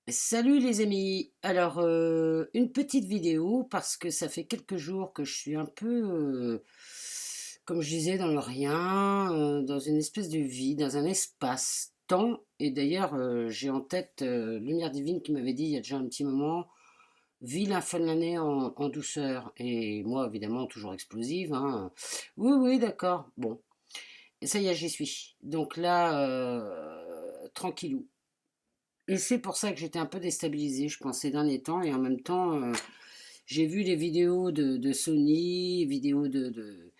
Salut les amis. Alors, une petite vidéo parce que ça fait quelques jours que je suis un peu, comme je disais, dans le rien, dans une espèce de vide, dans un espace-temps. Et d'ailleurs, j'ai en tête Lumière Divine qui m'avait dit il y a déjà un petit moment, vis la fin de l'année en douceur. Et moi, évidemment, toujours explosive, hein. Oui, oui, d'accord. Bon, et ça y est, j'y suis. Donc là, tranquillou. Et c'est pour ça que j'étais un peu déstabilisée, je pense, ces derniers temps. Et en même temps, j'ai vu les vidéos de Sony, vidéos de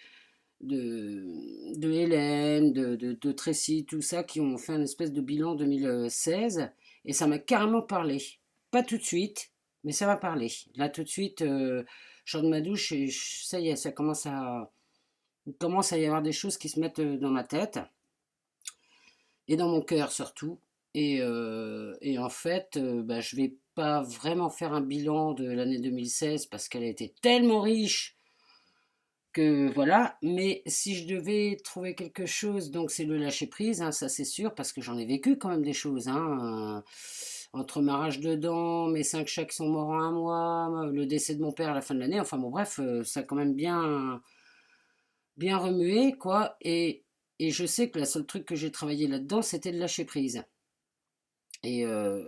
Hélène, de Tracy, tout ça, qui ont fait un espèce de bilan 2016. Et ça m'a carrément parlé. Pas tout de suite, mais ça m'a parlé. Là, tout de suite, je sors de ma douche et ça y est, il commence à y avoir des choses qui se mettent dans ma tête et dans mon cœur surtout. Et en fait, bah, je vais pas vraiment faire un bilan de l'année 2016 parce qu'elle a été tellement riche que voilà. Mais si je devais trouver quelque chose, donc c'est le lâcher prise, hein, ça c'est sûr, parce que j'en ai vécu quand même des choses. Hein, entre ma rage de dents, mes 5 chats qui sont morts en un mois, le décès de mon père à la fin de l'année. Enfin bon, bref, ça a quand même bien remué, quoi. Et je sais que le seul truc que j'ai travaillé là-dedans, c'était le lâcher prise. Et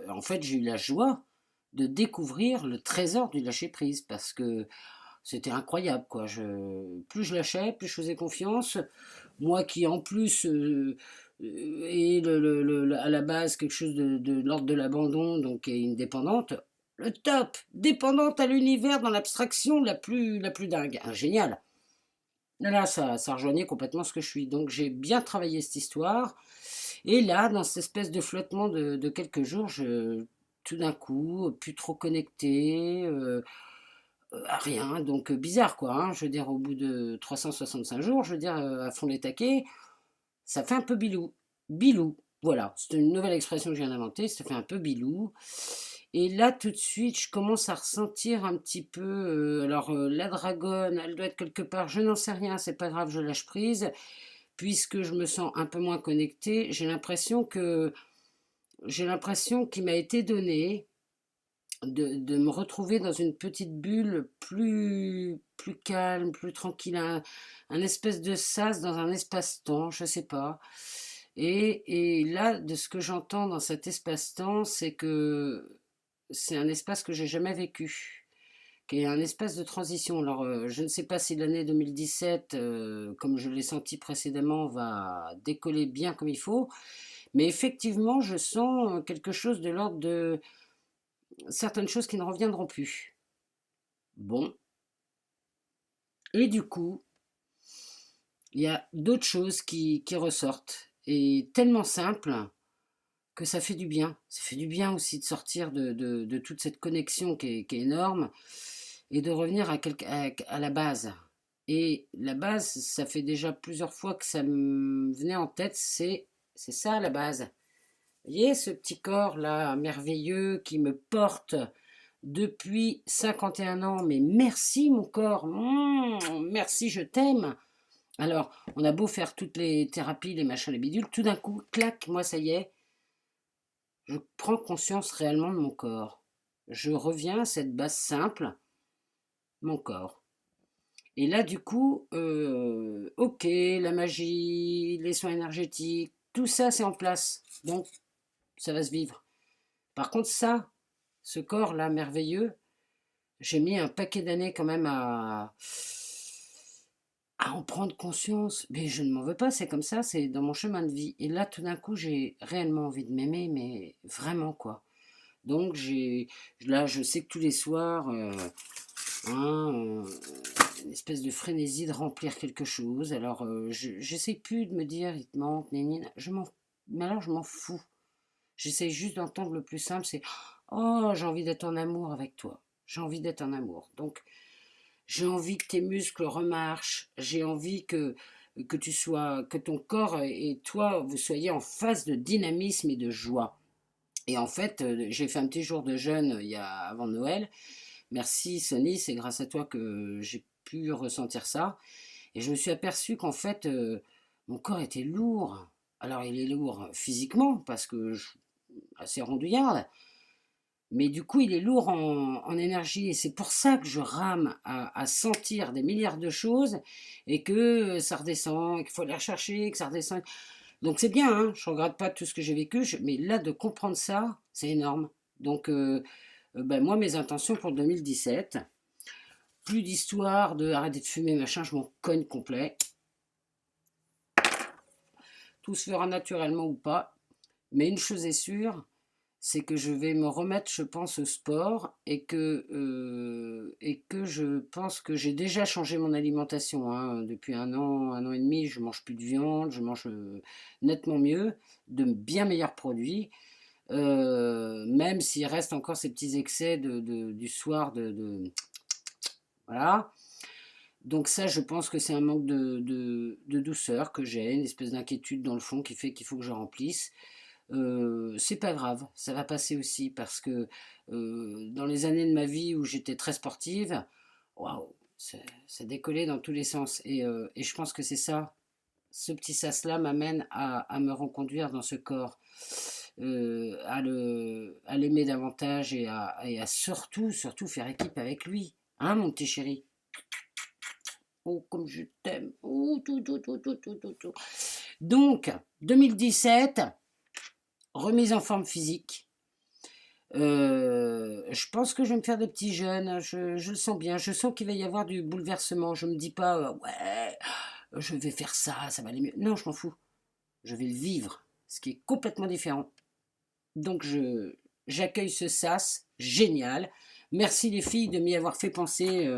en fait, j'ai eu la joie de découvrir le trésor du lâcher-prise parce que c'était incroyable, quoi. Plus je lâchais, plus je faisais confiance. Moi qui, en plus, est à la base quelque chose de l'ordre de l'abandon, donc est une dépendante, le top, dépendante à l'univers dans l'abstraction la plus dingue. Ah, génial. Là, ça rejoignait complètement ce que je suis. Donc j'ai bien travaillé cette histoire. Et là, dans cette espèce de flottement de quelques jours, tout d'un coup, plus trop connecté, à rien. Donc bizarre quoi, hein. Je veux dire, au bout de 365 jours, je veux dire, à fond les taquets, ça fait un peu bilou. Bilou, voilà. C'est une nouvelle expression que je viens d'inventer, ça fait un peu bilou. Et là, tout de suite, je commence à ressentir un petit peu. Alors, la dragonne, elle doit être quelque part, je n'en sais rien, c'est pas grave, je lâche prise. Puisque je me sens un peu moins connectée, j'ai l'impression qu'il m'a été donné de me retrouver dans une petite bulle plus calme, plus tranquille, un espèce de sas dans un espace-temps, je sais pas. Et là, de ce que j'entends dans cet espace-temps, c'est que c'est un espace que j'ai jamais vécu, qui est un espace de transition. Alors, je ne sais pas si l'année 2017, comme je l'ai senti précédemment, va décoller bien comme il faut, mais effectivement, je sens quelque chose de l'ordre de certaines choses qui ne reviendront plus. Bon, et du coup, il y a d'autres choses qui ressortent, et tellement simples que ça fait du bien. Ça fait du bien aussi de sortir de toute cette connexion qui est énorme et de revenir à la base. Et la base, ça fait déjà plusieurs fois que ça me venait en tête, c'est ça la base. Vous voyez ce petit corps là merveilleux qui me porte depuis 51 ans, mais merci mon corps, merci, je t'aime. Alors, on a beau faire toutes les thérapies, les machins, les bidules, tout d'un coup, clac, moi ça y est, je prends conscience réellement de mon corps. Je reviens à cette base simple, mon corps. Et là, du coup, ok, la magie, les soins énergétiques, tout ça, c'est en place. Donc, ça va se vivre. Par contre, ça, ce corps-là, merveilleux, j'ai mis un paquet d'années quand même à en prendre conscience. Mais je ne m'en veux pas, c'est comme ça, c'est dans mon chemin de vie. Et là, tout d'un coup, j'ai réellement envie de m'aimer, mais vraiment, quoi. Donc, là, je sais que tous les soirs, hein, une espèce de frénésie de remplir quelque chose. Alors, j'essaie plus de me dire, il te manque, nénine. Mais alors, je m'en fous. J'essaie juste d'entendre le plus simple, c'est oh, j'ai envie d'être en amour avec toi. J'ai envie d'être en amour. Donc, j'ai envie que tes muscles remarchent. J'ai envie que ton corps et toi, vous soyez en phase de dynamisme et de joie. Et en fait, j'ai fait un petit jour de jeûne avant Noël. Merci Sony, c'est grâce à toi que j'ai pu ressentir ça. Et je me suis aperçu qu'en fait, mon corps était lourd. Alors il est lourd physiquement, parce que assez rondouillarde, Mais du coup, il est lourd en énergie et c'est pour ça que je rame à sentir des milliards de choses et que ça redescend, et qu'il faut aller rechercher, que ça redescend. Donc c'est bien, hein, je ne regrette pas tout ce que j'ai vécu, mais là, de comprendre ça, c'est énorme. Donc, ben, moi, mes intentions pour 2017, plus d'histoire de arrêter de fumer, machin, je m'en cogne complet. Tout se fera naturellement ou pas. Mais une chose est sûre, c'est que je vais me remettre, je pense, au sport et que je pense que j'ai déjà changé mon alimentation, hein. Depuis un an et demi, je mange plus de viande, je mange nettement mieux, de bien meilleurs produits, même s'il reste encore ces petits excès du soir, voilà. Donc ça, je pense que c'est un manque de douceur que j'ai, une espèce d'inquiétude dans le fond qui fait qu'il faut que je remplisse. C'est pas grave, ça va passer aussi parce que dans les années de ma vie où j'étais très sportive, waouh, ça décollait dans tous les sens. Et je pense que c'est ça, ce petit sas-là m'amène à me reconduire dans ce corps, à l'aimer davantage et à surtout, surtout faire équipe avec lui. Hein, mon petit chéri? Oh, comme je t'aime. Oh, tout, tout, tout, tout, tout, tout, tout. Donc, 2017, remise en forme physique. Je pense que je vais me faire des petits jeûnes. Je le sens bien. Je sens qu'il va y avoir du bouleversement. Je me dis pas, ouais, je vais faire ça, ça va aller mieux. Non, je m'en fous. Je vais le vivre, ce qui est complètement différent. Donc, j'accueille ce sas génial. Merci les filles de m'y avoir fait penser.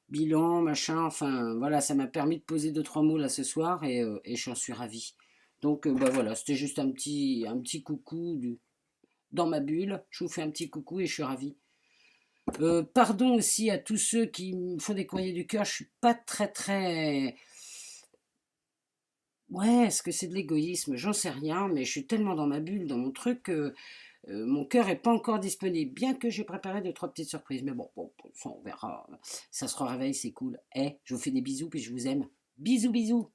Bilan, machin, enfin voilà, ça m'a permis de poser deux trois mots là ce soir et j'en suis ravie. Donc bah voilà, c'était juste un petit coucou dans ma bulle. Je vous fais un petit coucou et je suis ravie. Pardon aussi à tous ceux qui me font des courriers du cœur. Je suis pas très. Ouais, est-ce que c'est de l'égoïsme? J'en sais rien, mais je suis tellement dans ma bulle, dans mon truc, que mon cœur est pas encore disponible. Bien que j'ai préparé deux, trois petites surprises. Mais bon, ça on verra. Ça se réveille, c'est cool. Je vous fais des bisous puis je vous aime. Bisous, bisous.